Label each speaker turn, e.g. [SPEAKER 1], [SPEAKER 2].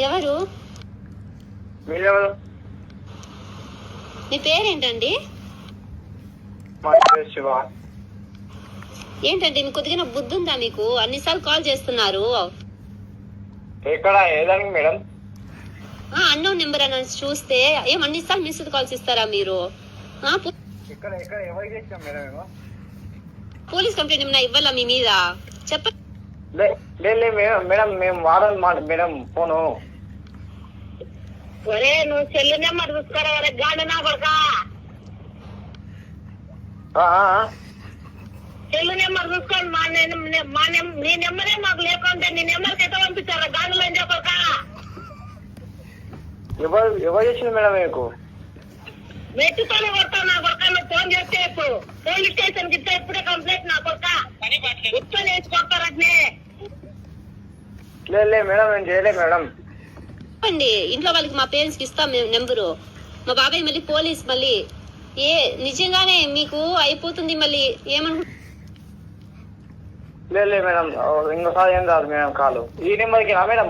[SPEAKER 1] ఎవరు?
[SPEAKER 2] మీరెవరు?
[SPEAKER 1] మీ పేరేంటండి?
[SPEAKER 2] మా పేరు శివ.
[SPEAKER 1] ఏంటండి మీకు కొద్దిగా బుద్ధి ఉందా మీకు? అన్నిసార్లు కాల్ చేస్తున్నారు.
[SPEAKER 2] ఎక్కడ ఏదానికి మేడం?
[SPEAKER 1] అన్నోన్ నెంబర్ అని చూస్తే ఏం అన్నిసార్లు మిస్డ్ కాల్స్ ఇస్తారా మీరు?
[SPEAKER 2] ఇక్కడ ఇక్కడ ఎవరికి చేసాం మేడం మేము?
[SPEAKER 1] పోలీస్ కంప్లైంట్ ఏమైనా ఇవ్వాలా మీ మీద? చెప్పండి.
[SPEAKER 2] మేడం మేము వాడాలి మేడం ఫోను.
[SPEAKER 3] ఒరే నువ్వు సెల్లు నెంబర్ చూసుకోరా గాడి నా కొడుక. సెల్లు నెంబర్ చూసుకోండి. నీ నెంబరే మాకు లేకుంటే నీ నెంబర్కి ఎట్లా పంపించారా గాడులో అని చెప్పక.
[SPEAKER 2] ఎవరు చేసింది మేడం మీకు?
[SPEAKER 3] మెట్టుతోనే కొడతావు నా కొడుక. నువ్వు ఫోన్ చేస్తే ఇప్పుడు పోలీస్ స్టేషన్ కి ఇప్పుడే కంప్లైంట్ నా కొడుక. ఉత్తని వేసి కొడతారట్నే.
[SPEAKER 2] లేదు మేడం నేను చేయలేదు మేడం.
[SPEAKER 1] చెప్పండి ఇంట్లో వాళ్ళకి, మా పేరెంట్స్ కి ఇస్తాం మేము నెంబరు. మా బాబాయ్ మళ్ళీ పోలీస్ మళ్ళీ నిజంగానే మీకు అయిపోతుంది మళ్ళీ ఏమను.
[SPEAKER 2] లేదు మేడం ఇంకోసారి ఏం కాదు మేడం కాలు ఈ నెంబర్కి రా మేడం.